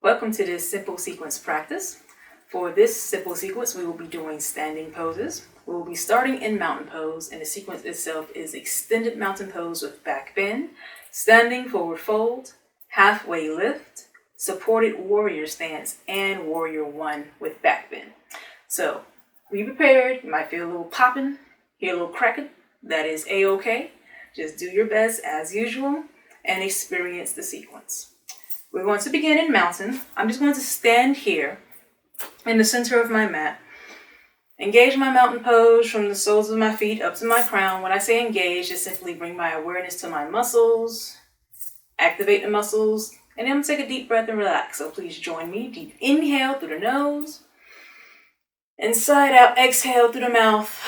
Welcome to this simple sequence practice. For this simple sequence, we will be doing standing poses. We will be starting in mountain pose, and the sequence itself is extended mountain pose with back bend, standing forward fold, halfway lift, supported warrior stance, and warrior one with back bend. So be prepared. You might feel a little popping, hear a little cracking. That is a-okay. Just do your best as usual and experience the sequence. We're going to begin in mountain. I'm just going to stand here in the center of my mat. Engage my mountain pose from the soles of my feet up to my crown. When I say engage, just simply bring my awareness to my muscles, activate the muscles, and then I'm going to take a deep breath and relax. So please join me. Deep inhale through the nose, and side out exhale through the mouth.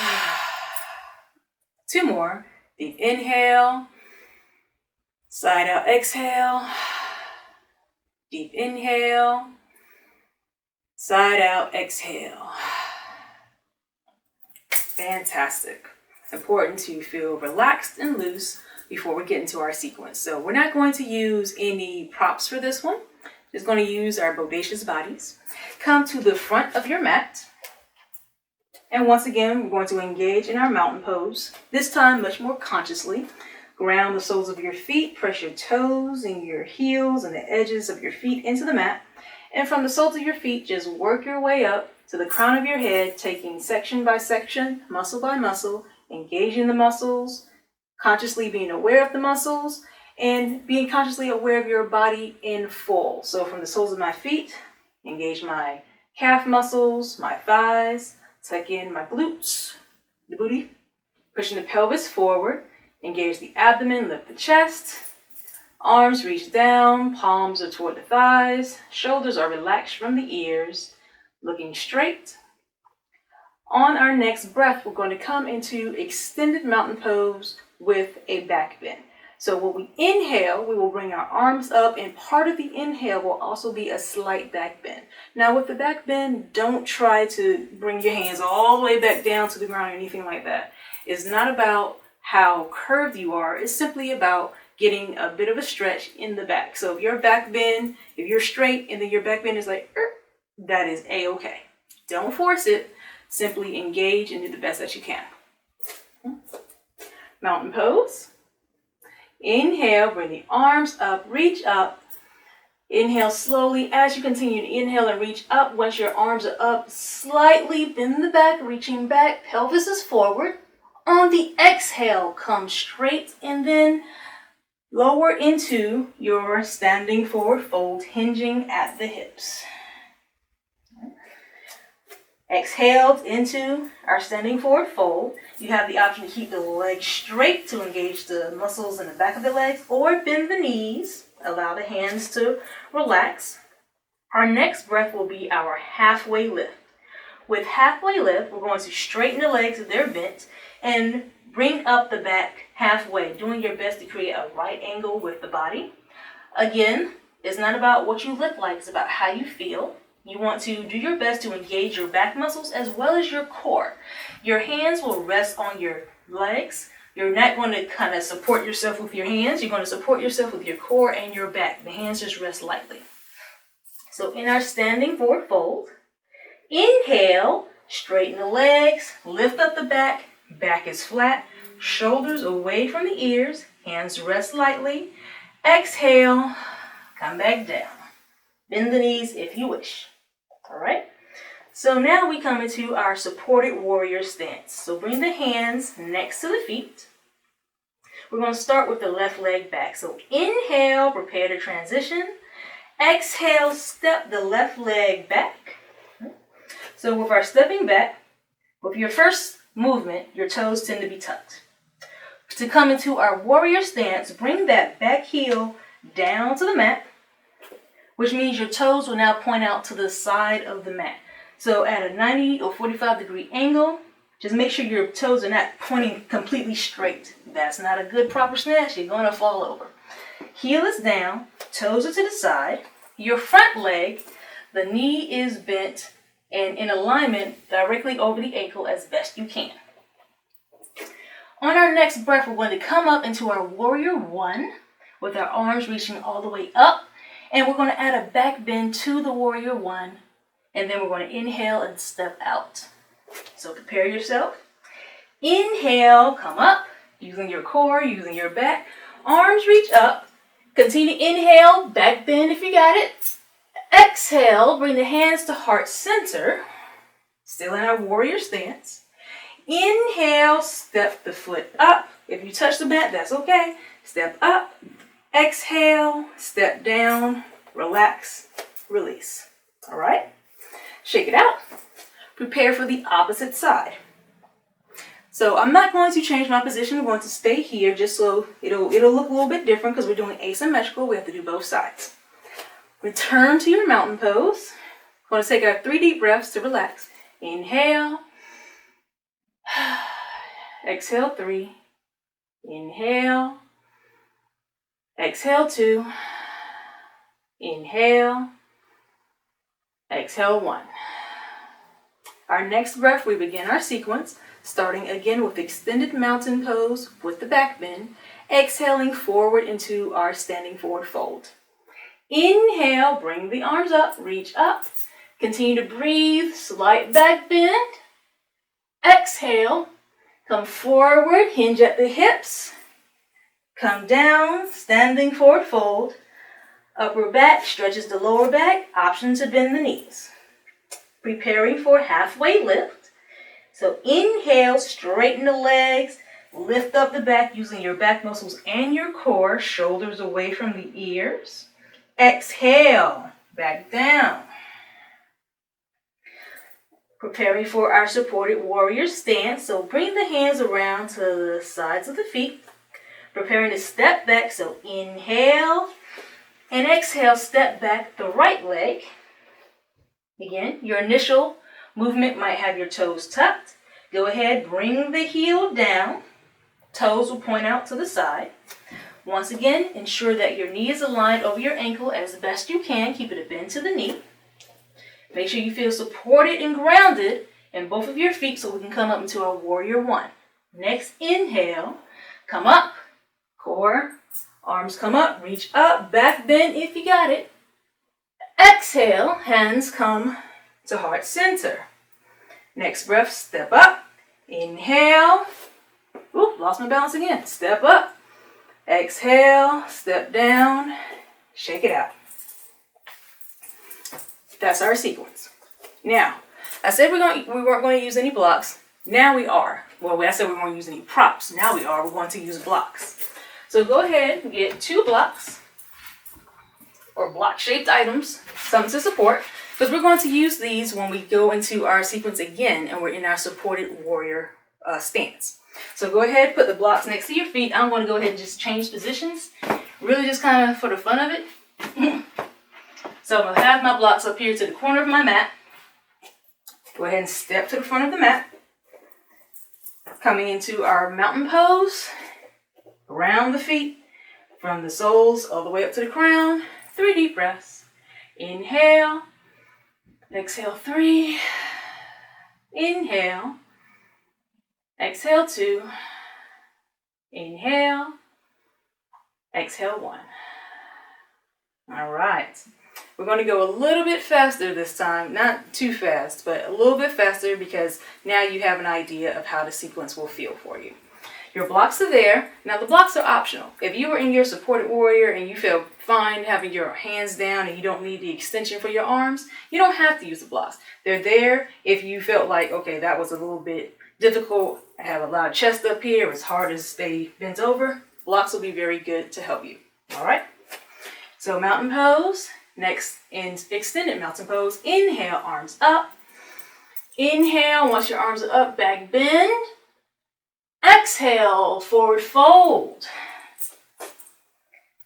Two more. Deep inhale, side out exhale. Deep inhale, side out, exhale. Fantastic. It's important to feel relaxed and loose before we get into our sequence. So we're not going to use any props for this one. Just going to use our bodacious bodies. Come to the front of your mat. And once again, we're going to engage in our mountain pose. This time much more consciously. Ground the soles of your feet, press your toes and your heels and the edges of your feet into the mat. And from the soles of your feet, just work your way up to the crown of your head, taking section by section, muscle by muscle, engaging the muscles, consciously being aware of the muscles, and being consciously aware of your body in full. So from the soles of my feet, engage my calf muscles, my thighs, tuck in my glutes, the booty, pushing the pelvis forward. Engage the abdomen, lift the chest, arms reach down, palms are toward the thighs, shoulders are relaxed from the ears, looking straight. On our next breath, we're going to come into extended mountain pose with a back bend. So when we inhale, we will bring our arms up, and part of the inhale will also be a slight back bend. Now with the back bend, don't try to bring your hands all the way back down to the ground or anything like that. It's not about how curved you are. It's simply about getting a bit of a stretch in the back. So if your back bend, if you're straight and then your back bend is like, that is a-okay. Don't force it. Simply engage and do the best that you can. Mountain pose. Inhale, bring the arms up, reach up. Inhale slowly. As you continue to inhale and reach up, once your arms are up, slightly bend the back, reaching back, pelvis is forward. On the exhale, come straight and then lower into your standing forward fold, hinging at the hips. Exhaled into our standing forward fold. You have the option to keep the legs straight to engage the muscles in the back of the legs, or bend the knees. Allow the hands to relax. Our next breath will be our halfway lift. With halfway lift, we're going to straighten the legs if they're bent and bring up the back halfway, doing your best to create a right angle with the body. Again, it's not about what you look like, it's about how you feel. You want to do your best to engage your back muscles as well as your core. Your hands will rest on your legs. You're not going to kind of support yourself with your hands. You're going to support yourself with your core and your back. The hands just rest lightly. So in our standing forward fold, inhale, straighten the legs, lift up the back. Back is flat, shoulders away from the ears, hands rest lightly. Exhale, come back down. Bend the knees if you wish. All right. So now we come into our supported warrior stance. So bring the hands next to the feet. We're going to start with the left leg back. So inhale, prepare to transition. Exhale, step the left leg back. So with our stepping back, with your first movement, your toes tend to be tucked. To come into our warrior stance, bring that back heel down to the mat, which means your toes will now point out to the side of the mat. So at a 90 or 45 degree angle, just make sure your toes are not pointing completely straight. That's not a good proper stance. You're going to fall over. Heel is down, toes are to the side. Your front leg, the knee is bent and in alignment directly over the ankle as best you can. On our next breath, we're going to come up into our warrior one with our arms reaching all the way up And we're going to add a back bend to the warrior one. And then we're going to inhale and step out. So prepare yourself. Inhale, come up, using your core, using your back. Arms reach up. Continue to inhale, back bend if you got it. Exhale, bring the hands to heart center. Still in our warrior stance. Inhale, step the foot up. If you touch the mat, that's okay. Step up. Exhale, step down, relax, release. All right? Shake it out. Prepare for the opposite side. So I'm not going to change my position. I'm going to stay here just so it'll look a little bit different because we're doing asymmetrical. We have to do both sides. Return to your mountain pose. Going to take our 3 deep breaths to relax. Inhale. Exhale 3. Inhale. Exhale 2. Inhale. Exhale 1. Our next breath, we begin our sequence, starting again with extended mountain pose with the back bend, exhaling forward into our standing forward fold. Inhale, bring the arms up, reach up. Continue to breathe, slight back bend. Exhale, come forward, hinge at the hips. Come down, standing forward fold. Upper back stretches the lower back, option to bend the knees. Preparing for halfway lift. So inhale, straighten the legs, lift up the back using your back muscles and your core, shoulders away from the ears. Exhale, back down. Preparing for our supported warrior stance. So bring the hands around to the sides of the feet. Preparing to step back. So inhale and exhale, step back the right leg. Again, your initial movement might have your toes tucked. Go ahead, bring the heel down. Toes will point out to the side. Once again, ensure that your knee is aligned over your ankle as best you can. Keep it a bend to the knee. Make sure you feel supported and grounded in both of your feet so we can come up into our warrior one. Next, inhale, come up, core, arms come up, reach up, back bend if you got it. Exhale, hands come to heart center. Next breath, step up, inhale. Oop, lost my balance again. Step up, exhale, step down, shake it out. That's our sequence. Now, I said we weren't going to use any blocks. Now we are. Well, I said we weren't use any props. Now we are. We're going to use blocks. So go ahead and get 2 blocks or block-shaped items, something to support, because we're going to use these when we go into our sequence again and we're in our supported warrior stance. So go ahead, put the blocks next to your feet. I'm going to go ahead and just change positions, really just kind of for the fun of it. So I'm going to have my blocks up here to the corner of my mat. Go ahead and step to the front of the mat. Coming into our mountain pose. Around the feet, from the soles all the way up to the crown. 3 deep breaths. Inhale. Exhale 3. Inhale. Exhale 2. Inhale. Exhale 1. All right. We're going to go a little bit faster this time. Not too fast, but a little bit faster because now you have an idea of how the sequence will feel for you. Your blocks are there. Now the blocks are optional. If you were in your supported warrior and you feel fine having your hands down and you don't need the extension for your arms, you don't have to use the blocks. They're there if you felt like, okay, that was a little bit difficult. I have a lot of chest up here. It's hard to stay bent over. Blocks will be very good to help you. All right. So mountain pose. Next, in extended mountain pose. Inhale, arms up. Inhale, once your arms are up, back bend. Exhale, forward fold.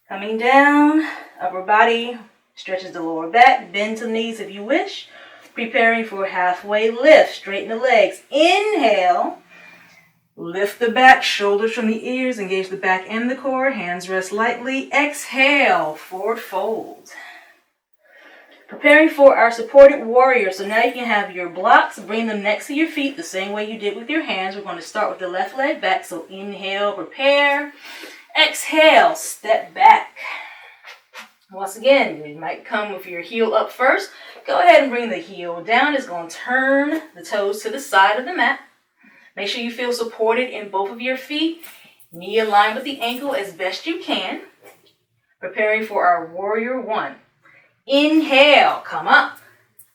Coming down, upper body stretches the lower back, bend to the knees if you wish. Preparing for halfway lift, straighten the legs. Inhale, lift the back, shoulders from the ears, engage the back and the core, hands rest lightly. Exhale, forward fold. Preparing for our supported warrior. So now you can have your blocks, bring them next to your feet the same way you did with your hands. We're going to start with the left leg back. So inhale, prepare. Exhale, step back. Once again, you might come with your heel up first. Go ahead and bring the heel down. It's going to turn the toes to the side of the mat. Make sure you feel supported in both of your feet. Knee aligned with the ankle as best you can. Preparing for our warrior one. Inhale, come up.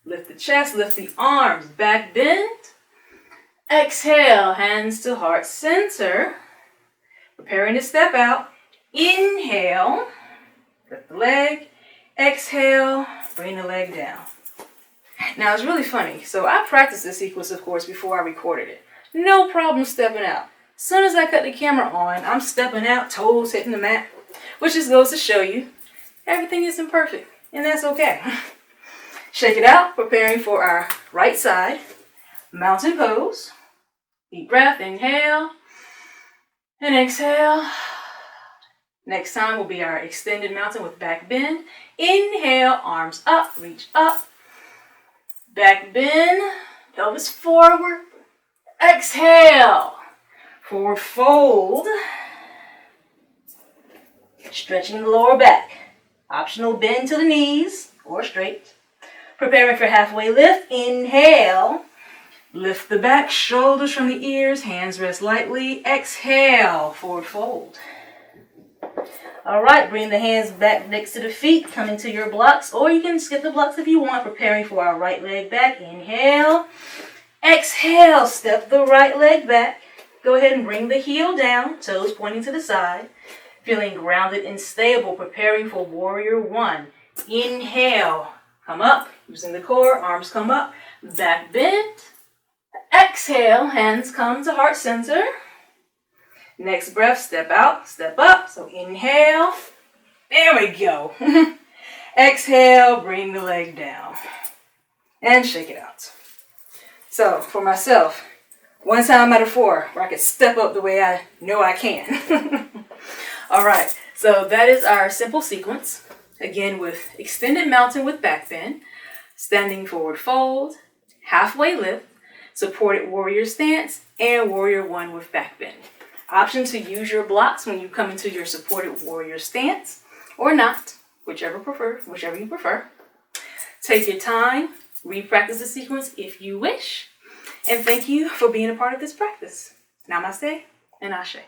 Lift the chest, lift the arms, back bend. Exhale, hands to heart center. Preparing to step out. Inhale, lift the leg. Exhale, bring the leg down. Now it's really funny. So I practiced this sequence, of course, before I recorded it. No problem stepping out. As soon as I cut the camera on, I'm stepping out, toes hitting the mat, which just goes to show you everything isn't perfect, and that's okay. Shake it out, preparing for our right side. Mountain pose. Deep breath, inhale, and exhale. Next time will be our extended mountain with back bend. Inhale, arms up, reach up. Back bend, pelvis forward. Exhale, forward fold. Stretching the lower back. Optional bend to the knees or straight. Preparing for halfway lift. Inhale. Lift the back, shoulders from the ears, hands rest lightly. Exhale, forward fold. All right, bring the hands back next to the feet, come into your blocks, or you can skip the blocks if you want. Preparing for our right leg back. Inhale. Exhale, step the right leg back. Go ahead and bring the heel down, toes pointing to the side. Feeling grounded and stable, preparing for warrior one. Inhale, come up, using the core, arms come up, back bend. Exhale, hands come to heart center. Next breath, step out, step up. So inhale, there we go. Exhale, bring the leg down and shake it out. So for myself, one time out of 4 where I could step up the way I know I can. All right, so that is our simple sequence. Again, with extended mountain with back bend, standing forward fold, halfway lift, supported warrior stance, and warrior one with back bend. Option to use your blocks when you come into your supported warrior stance or not, whichever you prefer. Take your time, re-practice the sequence if you wish, and thank you for being a part of this practice. Namaste and Ashe.